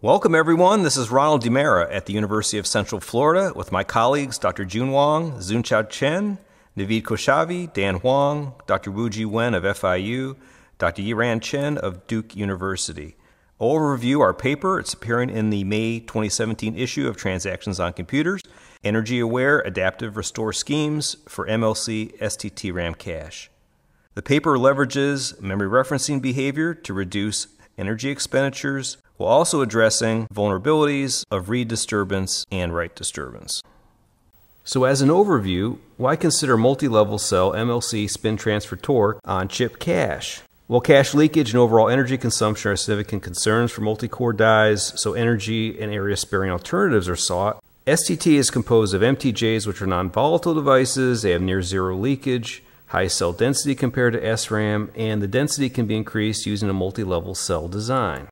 Welcome everyone, this is Ronald DeMara at the University of Central Florida with my colleagues Dr. Wang, Zunchao Chen, Naveed Khoshavi, Dan Huang, Dr. Wuji Wen of FIU, Dr. Yiran Chen of Duke University. I'll overview our paper. It's appearing in the May 2017 issue of Transactions on Computers, Energy-Aware Adaptive Restore Schemes for MLC STT-RAM Cache. The paper leverages memory referencing behavior to reduce energy expenditures, while also addressing vulnerabilities of read disturbance and write disturbance. So as an overview, why consider multi-level cell MLC spin transfer torque on chip cache? Well, cache leakage and overall energy consumption are significant concerns for multi-core dies, so energy and area sparing alternatives are sought. STT is composed of MTJs, which are non-volatile devices. They have near zero leakage, high cell density compared to SRAM, and the density can be increased using a multi-level cell design.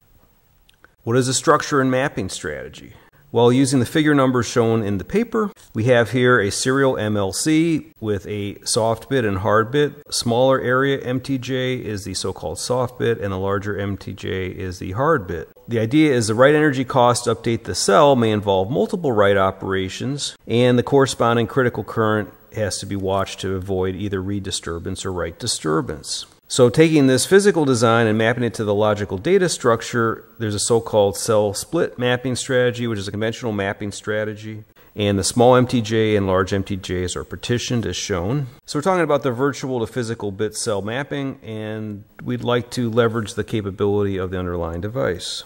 What is the structure and mapping strategy? Well, using the figure numbers shown in the paper, we have here a serial MLC with a soft bit and hard bit. Smaller area MTJ is the so-called soft bit, and the larger MTJ is the hard bit. The idea is the write energy cost to update the cell may involve multiple write operations, and the corresponding critical current has to be watched to avoid either read disturbance or write disturbance. So taking this physical design and mapping it to the logical data structure, there's a so-called cell split mapping strategy, which is a conventional mapping strategy. And the small MTJ and large MTJs are partitioned as shown. So we're talking about the virtual to physical bit cell mapping, and we'd like to leverage the capability of the underlying device.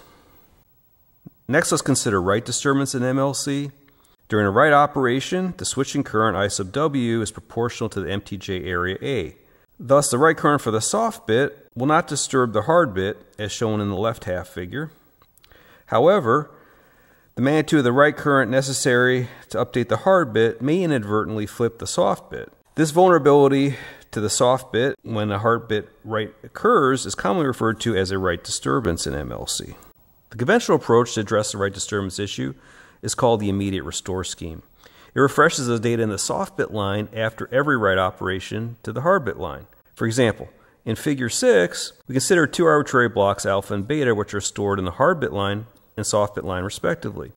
Next, let's consider write disturbance in MLC. During a write operation, the switching current I sub W is proportional to the MTJ area A. Thus, the write current for the soft bit will not disturb the hard bit, as shown in the left half figure. However, the magnitude of the write current necessary to update the hard bit may inadvertently flip the soft bit. This vulnerability to the soft bit when a hard bit write occurs is commonly referred to as a write disturbance in MLC. The conventional approach to address the write disturbance issue is called the immediate restore scheme. It refreshes the data in the soft bit line after every write operation to the hard bit line. For example, in figure 6, we consider two arbitrary blocks alpha and beta, which are stored in the hard bit line and soft bit line respectively.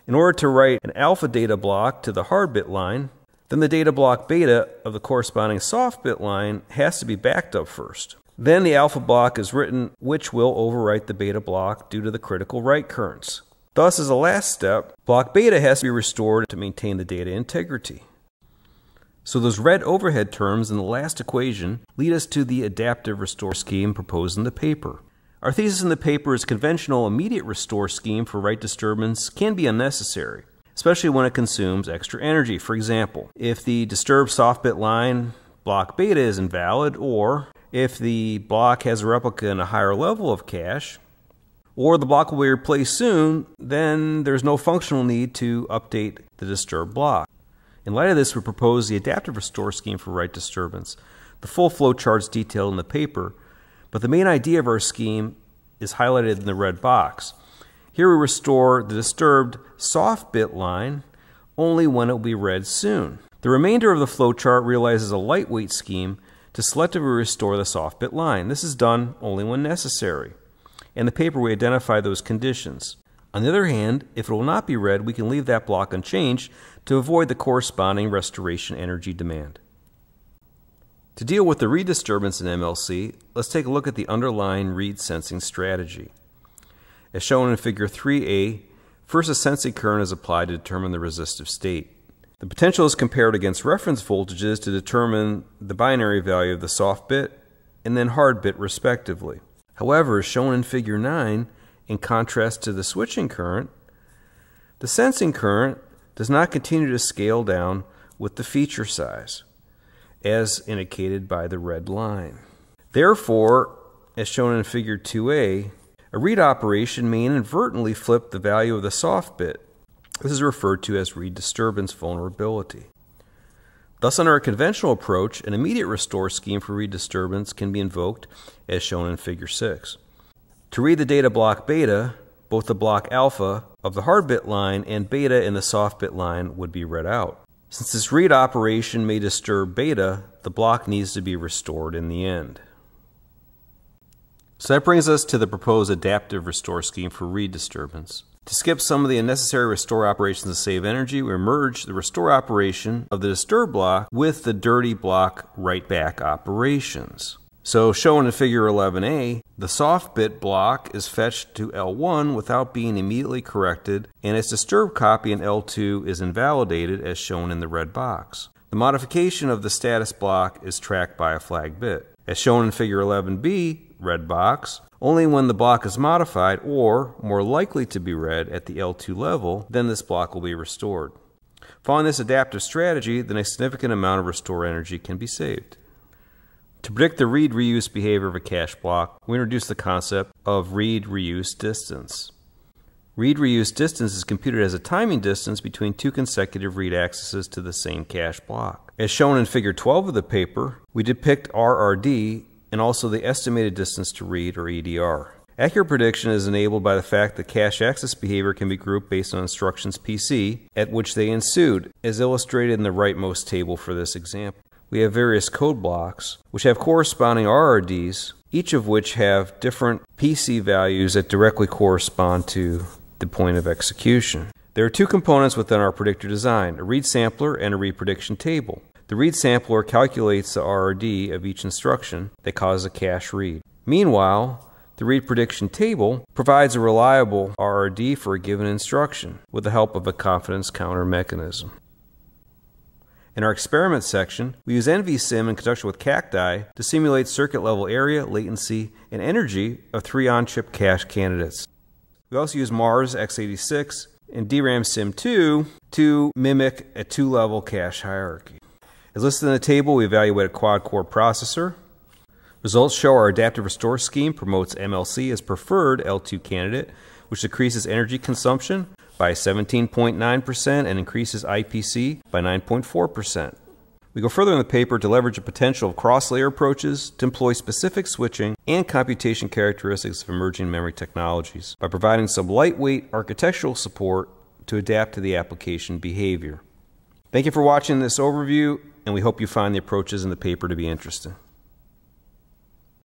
In order to write an alpha data block to the hard bit line, then the data block beta of the corresponding soft bit line has to be backed up first. Then the alpha block is written, which will overwrite the beta block due to the critical write currents. Thus, as a last step, block beta has to be restored to maintain the data integrity. So those red overhead terms in the last equation lead us to the adaptive restore scheme proposed in the paper. Our thesis in the paper is conventional immediate restore scheme for write disturbance can be unnecessary, especially when it consumes extra energy. For example, if the disturbed soft bit line block beta is invalid, or if the block has a replica in a higher level of cache, or the block will be replaced soon, then there's no functional need to update the disturbed block. In light of this, we propose the adaptive restore scheme for write disturbance. The full flow chart's detailed in the paper, but the main idea of our scheme is highlighted in the red box. Here we restore the disturbed soft bit line only when it will be read soon. The remainder of the flow chart realizes a lightweight scheme to selectively restore the soft bit line. This is done only when necessary. In the paper, we identify those conditions. On the other hand, if it will not be read, we can leave that block unchanged to avoid the corresponding restoration energy demand. To deal with the read disturbance in MLC, let's take a look at the underlying read sensing strategy. As shown in figure 3A, first a sensing current is applied to determine the resistive state. The potential is compared against reference voltages to determine the binary value of the soft bit and then hard bit respectively. However, as shown in figure 9, in contrast to the switching current, the sensing current does not continue to scale down with the feature size, as indicated by the red line. Therefore, as shown in figure 2A, a read operation may inadvertently flip the value of the soft bit. This is referred to as read disturbance vulnerability. Thus, under a conventional approach, an immediate restore scheme for read disturbance can be invoked, as shown in figure 6. To read the data block beta, both the block alpha of the hard bit line and beta in the soft bit line would be read out. Since this read operation may disturb beta, the block needs to be restored in the end. So that brings us to the proposed adaptive restore scheme for read disturbance. To skip some of the unnecessary restore operations to save energy, we merge the restore operation of the disturb block with the dirty block write back operations. So shown in figure 11a, the soft bit block is fetched to L1 without being immediately corrected, and its disturb copy in L2 is invalidated as shown in the red box. The modification of the status block is tracked by a flag bit. As shown in figure 11b, red box, only when the block is modified or more likely to be read at the L2 level, then this block will be restored. Following this adaptive strategy, then a significant amount of restore energy can be saved. To predict the read-reuse behavior of a cache block, we introduce the concept of read-reuse distance. Read-reuse distance is computed as a timing distance between two consecutive read accesses to the same cache block. As shown in figure 12 of the paper, we depict RRD and also the estimated distance to read, or EDR. Accurate prediction is enabled by the fact that cache access behavior can be grouped based on instructions PC at which they ensued, as illustrated in the rightmost table for this example. We have various code blocks which have corresponding RRDs, each of which have different PC values that directly correspond to the point of execution. There are two components within our predictor design, a read sampler and a read prediction table. The read sampler calculates the RRD of each instruction that causes a cache read. Meanwhile, the read prediction table provides a reliable RRD for a given instruction with the help of a confidence counter mechanism. In our experiment section, we use NVSIM in conjunction with Cacti to simulate circuit level area, latency, and energy of three on-chip cache candidates. We also use Mars x86 and DRAM Sim 2 to mimic a two-level cache hierarchy. As listed in the table, we evaluate a quad-core processor. Results show our adaptive restore scheme promotes MLC as preferred L2 candidate, which decreases energy consumption by 17.9% and increases IPC by 9.4%. We go further in the paper to leverage the potential of cross-layer approaches to employ specific switching and computation characteristics of emerging memory technologies by providing some lightweight architectural support to adapt to the application behavior. Thank you for watching this overview, and we hope you find the approaches in the paper to be interesting.